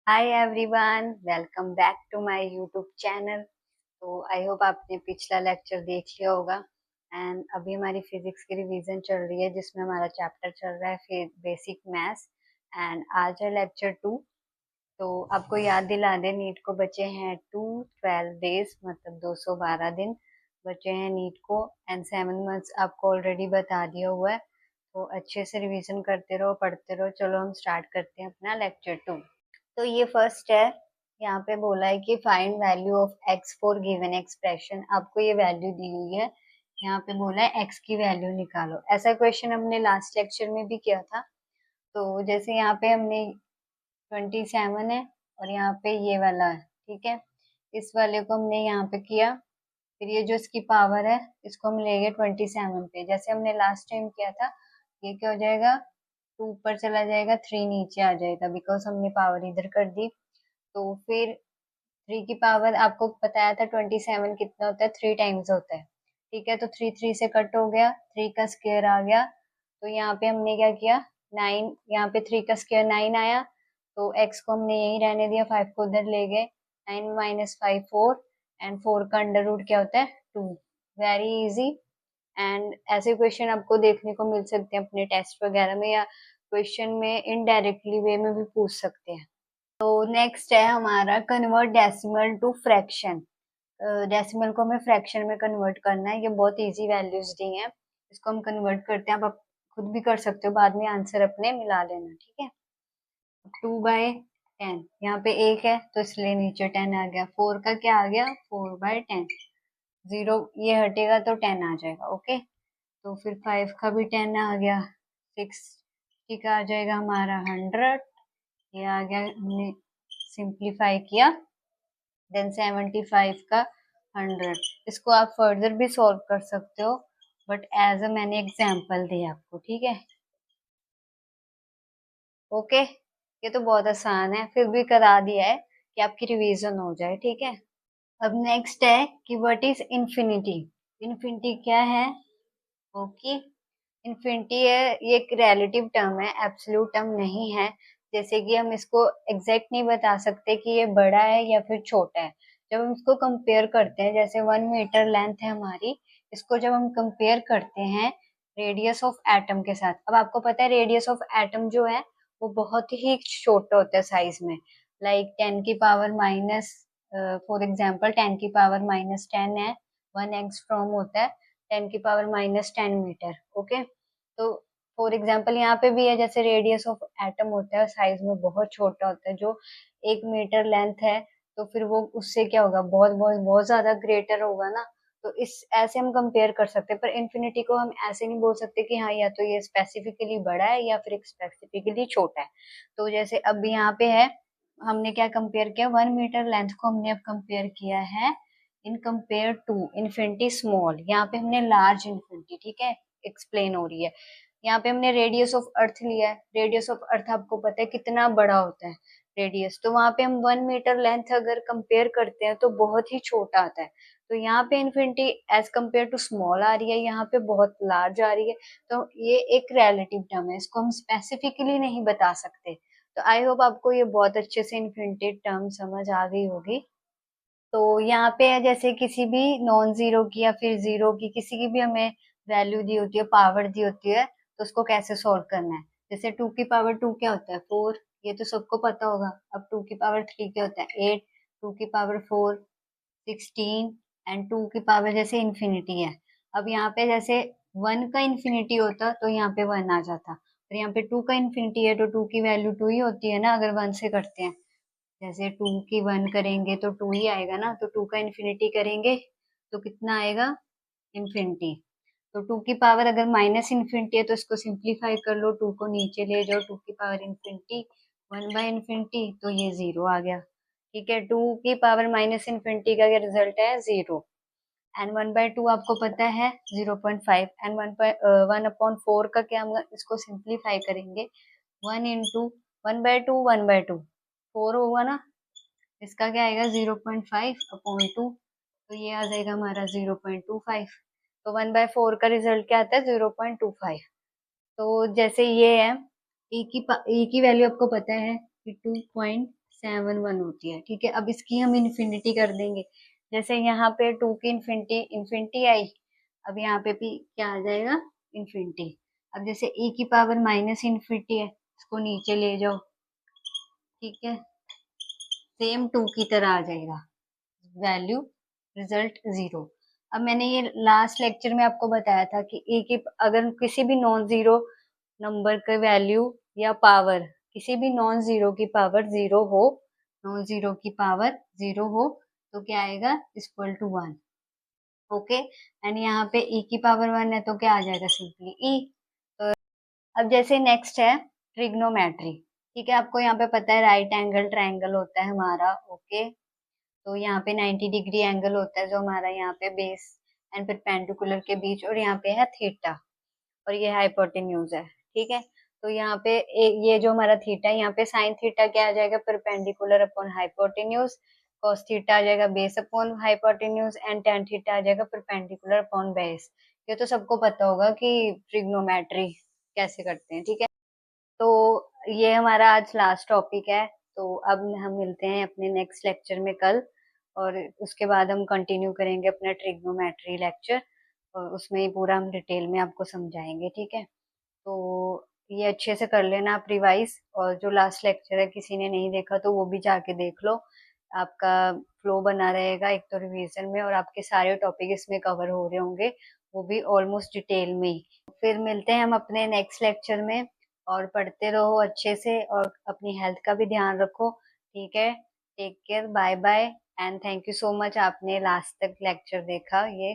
Hi everyone, welcome back to my YouTube channel. तो I hope आपने पिछला lecture देख लिया होगा। एंड अभी हमारी फिजिक्स की रिवीजन चल रही है जिसमें हमारा चैप्टर चल रहा है फिर बेसिक मैथ्स। एंड आज है लेक्चर 2। तो आपको याद दिला दें, नीट को बचे हैं 212 डेज, मतलब 212 दिन बचे हैं नीट को। एंड 7 मंथ्स आपको ऑलरेडी बता दिया हुआ है। तो अच्छे से रिवीजन करते रहो, पढ़ते रहो। चलो हम स्टार्ट करते हैं अपना लेक्चर 2। तो ये फर्स्ट है। यहाँ पे बोला है कि find value of x for given expression. आपको ये वैल्यू दी हुई है। यहाँ पे बोला है एक्स की वैल्यू निकालो। ऐसा क्वेश्चन हमने लास्ट लेक्चर में भी किया था। तो जैसे यहाँ पे हमने 27 है और यहाँ पे ये वाला है, ठीक है। इस वाले को हमने यहाँ पे किया, फिर ये जो इसकी पावर है इसको हम ले गए 27 पे, जैसे हमने लास्ट टाइम किया था। ये क्या हो जाएगा, 2 ऊपर चला जाएगा, 3 नीचे आ जाएगा, बिकॉज हमने पावर इधर कर दी। तो फिर 3 की पावर आपको बताया था 27 कितना होता है, 3 टाइम्स होता है। ठीक है, तो 3 3 से कट हो गया, 3 का स्क्वायर आ गया। तो यहाँ पे हमने क्या किया, 9, यहाँ पे 3 का स्क्वायर 9 आया। तो x को हमने यही रहने दिया, 5 को उधर ले गए। 9 माइनस 5 4, एंड 4 का अंडर रूट क्या होता है, 2। Very easy. एंड ऐसे क्वेश्चन आपको देखने को मिल सकते हैं अपने टेस्ट वगैरह में, या क्वेश्चन में इनडायरेक्टली वे में भी पूछ सकते हैं। तो नेक्स्ट है हमारा convert decimal to fraction. Decimal को हमें फ्रैक्शन में कन्वर्ट करना है। ये बहुत इजी वैल्यूज दी हैं, इसको हम कन्वर्ट करते हैं। आप खुद भी कर सकते हो, बाद में आंसर अपने मिला लेना, ठीक है। 2/10, यहाँ पे एक है तो इसलिए नीचे 10 आ गया। 4 का क्या आ गया, 4/10। 0 ये हटेगा तो 10 आ जाएगा, ओके। तो फिर 5 का भी 10 आ गया। 6 का आ जाएगा हमारा 100। ये आ गया, हमने सिंप्लीफाई किया। देन 75 का 100। इसको आप फर्दर भी सॉल्व कर सकते हो, बट एज अ मैंने एग्जाम्पल दिया आपको, ठीक है। ओके, ये तो बहुत आसान है, फिर भी करा दिया है कि आपकी रिवीजन हो जाए, ठीक है। अब नेक्स्ट है कि व्हाट इज इन्फिनिटी। इन्फिनिटी क्या है, ओके। इन्फिनिटी है, ये एक रिलेटिव टर्म है, एब्सोल्यूट टर्म नहीं है। जैसे कि हम इसको एग्जैक्ट नहीं बता सकते कि ये बड़ा है या फिर छोटा है। जब हम इसको कंपेयर करते हैं, जैसे 1 मीटर लेंथ है हमारी, इसको जब हम कंपेयर करते हैं रेडियस ऑफ एटम के साथ। अब आपको पता है रेडियस ऑफ एटम जो है वो बहुत ही छोटा होता है साइज में। लाइक 10 की पावर माइनस, फॉर एग्जाम्पल 10 की पावर -10 है, 1 एंगस्ट्रॉम होता है। 10 की पावर -10 मीटर, ओके। तो फॉर एग्जाम्पल यहाँ पे भी है, जैसे रेडियस ऑफ एटम होता है साइज में बहुत छोटा होता है, जो 1 मीटर लेंथ है। तो फिर वो उससे क्या होगा, बहुत बहुत बहुत ज्यादा ग्रेटर होगा ना। तो इस ऐसे हम कंपेयर कर सकते हैं, पर इन्फिनिटी को हम ऐसे नहीं बोल सकते कि हाँ या तो ये स्पेसिफिकली बड़ा है या फिर स्पेसिफिकली छोटा है। तो जैसे अब यहाँ पे है, हमने क्या कंपेयर किया, 1 मीटर लेंथ को हमने अब कंपेयर किया है in compare to infinity small. यहाँ पे हमने लार्ज इन्फिनिटी, ठीक है, एक्सप्लेन हो रही है। यहाँ पे हमने रेडियस ऑफ अर्थ लिया है। रेडियस ऑफ अर्थ आपको पता है कितना बड़ा होता है रेडियस, तो वहां पे हम 1 मीटर लेंथ अगर कंपेयर करते हैं तो बहुत ही छोटा आता है। तो यहाँ पे infinity as compare to small आ रही है, यहाँ पे बहुत लार्ज आ रही है। तो ये एक रिलेटिव टर्म है, इसको हम स्पेसिफिकली नहीं बता सकते। तो आई होप आपको ये बहुत अच्छे से इन्फिनिटी टर्म समझ आ गई होगी। तो यहाँ पे है, जैसे किसी भी नॉन जीरो की या फिर जीरो की किसी की भी हमें वैल्यू दी होती है, पावर दी होती है, तो उसको कैसे सॉल्व करना है। जैसे 2 की पावर 2 क्या होता है, 4, ये तो सबको पता होगा। अब 2 की पावर 3 क्या होता है, 8। 2 की पावर 4, 16। एंड 2 की पावर जैसे इन्फिनिटी है। अब यहाँ पे जैसे 1 का इन्फिनिटी होता तो यहाँ पे 1 आ जाता, और यहाँ पे 2 का इन्फिनिटी है तो 2 की वैल्यू 2 ही होती है ना, अगर 1 से करते हैं। जैसे 2 की 1 करेंगे तो 2 ही आएगा ना, तो 2 का इन्फिनिटी करेंगे तो कितना आएगा, इन्फिनिटी। तो 2 की पावर अगर माइनस इन्फिनिटी है तो इसको सिंप्लीफाई कर लो, 2 को नीचे ले जाओ, 2 की पावर इन्फिनिटी, 1/इन्फिनिटी, तो ये 0 आ गया। ठीक है, 2 की पावर माइनस इन्फिनिटी का क्या रिजल्ट है, 0। एंड 1/2 आपको पता है 0.5। एंड 1/4 का क्या, हम इसको सिंप्लीफाई करेंगे, 1 इंटू 1/2, 1/2 4 होगा ना, इसका क्या आएगा 0.5/2। तो ये आ जाएगा हमारा 0.25। तो 1/4 का रिजल्ट क्या आता है, 0.25। तो जैसे ये है, ई की वैल्यू आपको पता है कि 7 1 होती है, ठीक है। अब इसकी हम इन्फिनिटी कर देंगे, जैसे यहाँ पे 2 की इन्फिनिटी इन्फिनिटी आई, अब यहाँ पे भी क्या आ जाएगा, इन्फिनिटी। अब जैसे e की पावर माइनस इन्फिनिटी है, इसको नीचे ले जाओ, ठीक है, सेम 2 की तरह आ जाएगा, वैल्यू रिजल्ट 0। अब मैंने ये लास्ट लेक्चर में आपको बताया था कि e की अगर किसी भी नॉन जीरो नंबर का वैल्यू या पावर, किसी भी नॉन जीरो की पावर जीरो हो, नॉन जीरो की पावर जीरो हो, तो क्या आएगा, इक्वल टू 1। ओके, एंड यहाँ पे e की पावर 1 है तो क्या आ जाएगा, सिंपली e। तो अब जैसे नेक्स्ट है ट्रिग्नोमेट्री, ठीक है। आपको यहाँ पे पता है राइट एंगल ट्रायंगल होता है हमारा, ओके। तो यहाँ पे 90 डिग्री एंगल होता है जो हमारा यहाँ पे बेस एंड परपेंडिकुलर के बीच, और यहाँ पे है थीटा, और ये हाइपोटेन्यूज है, ठीक है। तो यहाँ पे ये जो हमारा थीटा है, यहाँ पे साइन थीटा क्या आ जाएगा, perpendicular upon hypotenuse, cos theta आ जाएगा base upon hypotenuse, and tan theta आ जाएगा परपेंडिकुलर अपॉन बेस। ये तो सबको पता होगा कि ट्रिग्नोमेट्री कैसे करते हैं, ठीक है। तो ये हमारा आज लास्ट टॉपिक है, तो अब हम मिलते हैं अपने नेक्स्ट लेक्चर में कल, और उसके बाद हम कंटिन्यू करेंगे अपना ट्रिग्नोमेट्री लेक्चर, और उसमें ही पूरा हम डिटेल में आपको समझाएंगे, ठीक है। तो ये अच्छे से कर लेना आप रिवाइज, और जो लास्ट लेक्चर है किसी ने नहीं देखा तो वो भी जाके देख लो, आपका फ्लो बना रहेगा एक तो रिवीजन में, और आपके सारे टॉपिक इसमें कवर हो रहे होंगे, वो भी ऑलमोस्ट डिटेल में ही। फिर मिलते हैं हम अपने नेक्स्ट लेक्चर में, और पढ़ते रहो अच्छे से, और अपनी हेल्थ का भी ध्यान रखो, ठीक है। Take care, bye bye, and thank you so much, आपने लास्ट तक लेक्चर देखा ये।